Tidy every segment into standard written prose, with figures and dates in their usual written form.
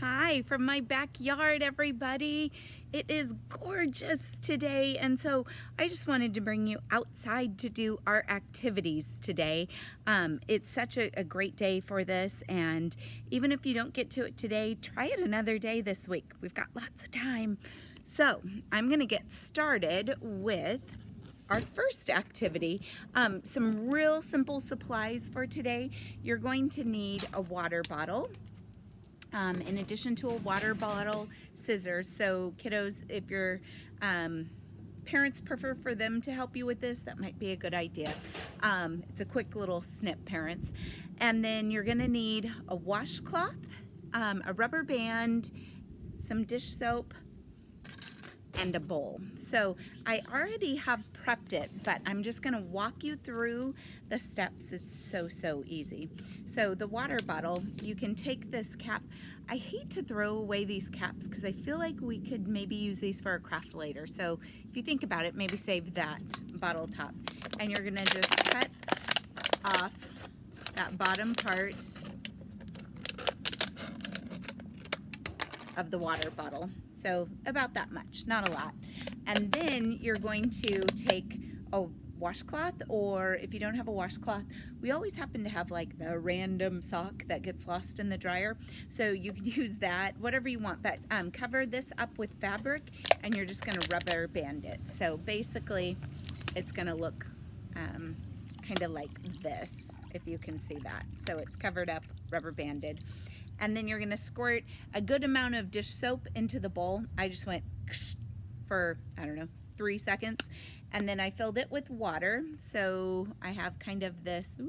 Hi from my backyard, everybody. It is gorgeous today, and so I just wanted to bring you outside to do our activities today. It's such a great day for this, and even if you don't get to it today, try it another day this week. We've got lots of time. So I'm going to get started with our first activity. Some real simple supplies for today. You're going to need a water bottle. In addition to a water bottle, scissors. So kiddos, if your parents prefer for them to help you with this, that might be a good idea. It's a quick little snip, parents. And then you're gonna need a washcloth, a rubber band, some dish soap, and a bowl. So I already have prepped it, but I'm just gonna walk you through the steps. It's so easy. So the water bottle, you can take this cap. I hate to throw away these caps because I feel like we could maybe use these for a craft later. So if you think about it, maybe save that bottle top. And you're gonna just cut off that bottom part of the water bottle. So about that much, not a lot. And then you're going to take a washcloth, or if you don't have a washcloth, we always happen to have like the random sock that gets lost in the dryer. So you can use that, whatever you want, but cover this up with fabric and you're just gonna rubber band it. So basically it's gonna look kind of like this, if you can see that. So it's covered up, rubber banded. And then you're gonna squirt a good amount of dish soap into the bowl. I just went for, I don't know, 3 seconds. And then I filled it with water. So I have kind of this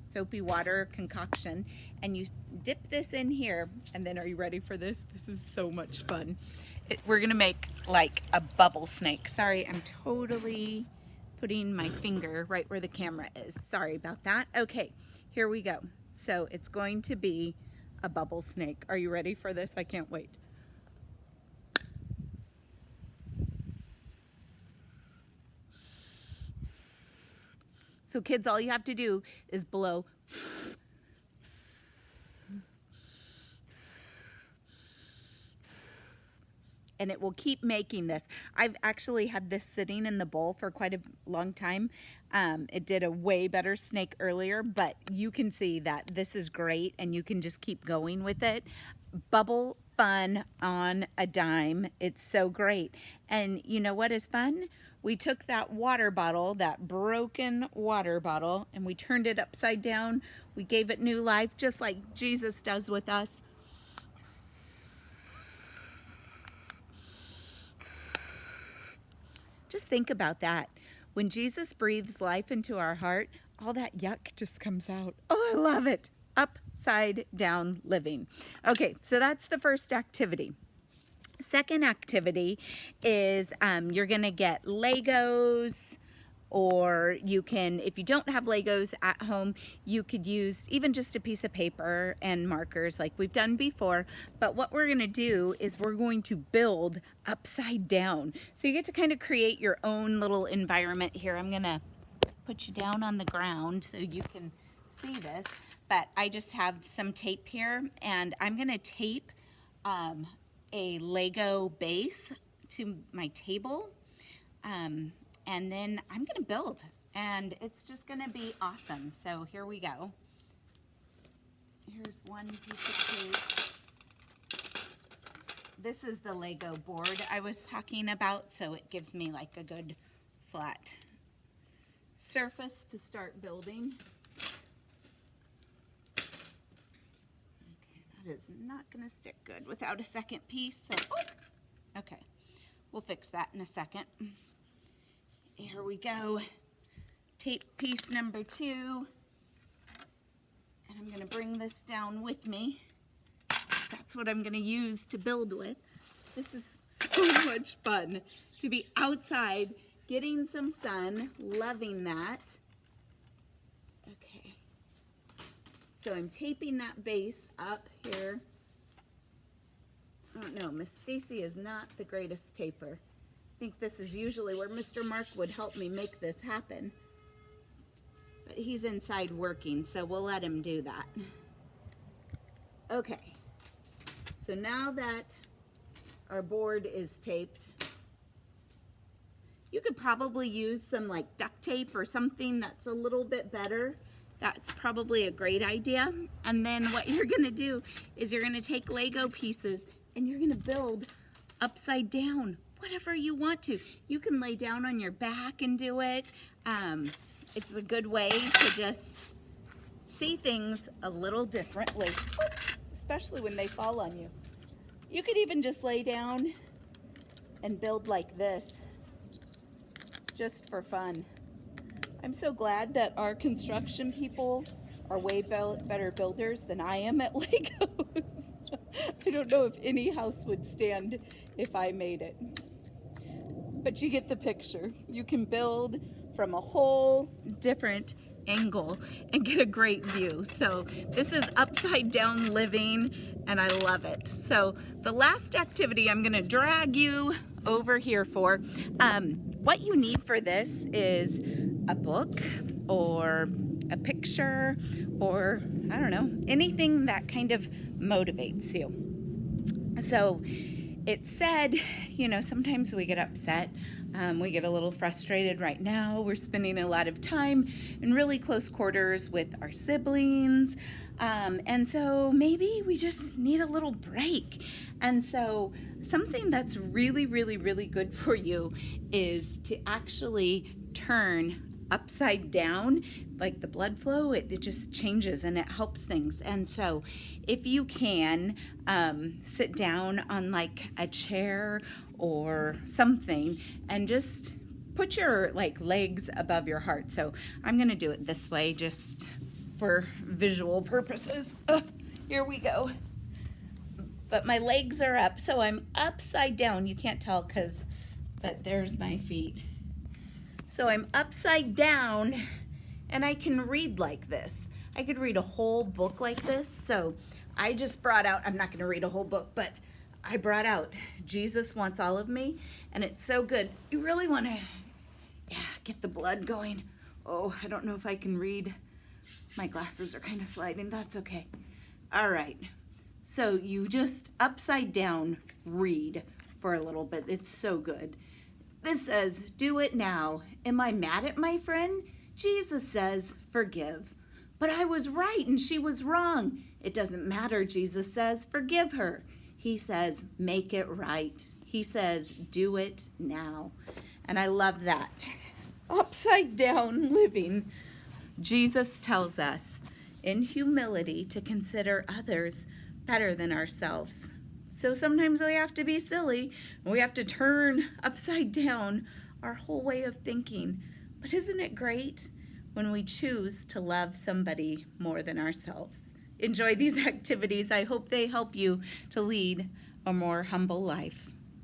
soapy water concoction. And you dip this in here. And then are you ready for this? This is so much fun. We're gonna make like a bubble snake. Sorry, I'm totally putting my finger right where the camera is. Sorry about that. Okay, here we go. So it's going to be a bubble snake. Are you ready for this? I can't wait. So kids, all you have to do is blow. And it will keep making this. I've actually had this sitting in the bowl for quite a long time. It did a way better snake earlier, but you can see that this is great and you can just keep going with it. Bubble fun on a dime. It's so great. And you know what is fun? We took that water bottle, that broken water bottle, and we turned it upside down. We gave it new life, just like Jesus does with us. Just think about that. When Jesus breathes life into our heart, all that yuck just comes out. Oh, I love it. Upside down living. Okay, so that's the first activity. Second activity is you're gonna get Legos, or you can, if you don't have Legos at home, you could use even just a piece of paper and markers like we've done before. But what we're gonna do is we're going to build upside down. So you get to kind of create your own little environment here. I'm gonna put you down on the ground so you can see this. But I just have some tape here, and I'm gonna tape a Lego base to my table. And then I'm gonna build, and it's just gonna be awesome. So here we go. Here's one piece of tape. This is the Lego board I was talking about, so it gives me like a good flat surface to start building. Okay, that is not gonna stick good without a second piece, so, okay. We'll fix that in a second. Here we go. Tape piece number 2. And I'm gonna bring this down with me. That's what I'm gonna use to build with. This is so much fun to be outside, getting some sun, loving that. Okay. So I'm taping that base up here. I don't know, Miss Stacy is not the greatest taper. I think this is usually where Mr. Mark would help me make this happen. But he's inside working, so we'll let him do that. Okay. So now that our board is taped, you could probably use some like duct tape or something that's a little bit better. That's probably a great idea. And then what you're gonna do is you're gonna take Lego pieces and you're gonna build upside down, whatever you want to. You can lay down on your back and do it. It's a good way to just see things a little differently, especially when they fall on you. You could even just lay down and build like this, just for fun. I'm so glad that our construction people are way better builders than I am at Legos. I don't know if any house would stand if I made it. But you get the picture. You can build from a whole different angle and get a great view. So this is upside down living and I love it. So the last activity I'm gonna drag you over here for, what you need for this is a book or a picture or I don't know, anything that kind of motivates you. So it said, you know, sometimes we get upset. We get a little frustrated right now. We're spending a lot of time in really close quarters with our siblings. And so maybe we just need a little break. And so something that's really, really, really good for you is to actually turn upside down, like the blood flow, it just changes and it helps things. And so if you can sit down on like a chair or something and just put your like legs above your heart. So I'm gonna do it this way just for visual purposes. Here we go. But my legs are up, so I'm upside down. You can't tell but there's my feet. So I'm upside down and I can read like this. I could read a whole book like this. So I just brought out, I'm not gonna read a whole book, but I brought out Jesus Wants All of Me, and it's so good. You really wanna get the blood going. Oh, I don't know if I can read. My glasses are kind of sliding, that's okay. All right, so you just upside down read for a little bit. It's so good. This says, do it now. Am I mad at my friend? Jesus says, forgive. But I was right and she was wrong. It doesn't matter, Jesus says, forgive her. He says, make it right. He says, do it now. And I love that. Upside down living. Jesus tells us in humility to consider others better than ourselves. So sometimes we have to be silly. We have to turn upside down our whole way of thinking. But isn't it great when we choose to love somebody more than ourselves? Enjoy these activities. I hope they help you to lead a more humble life.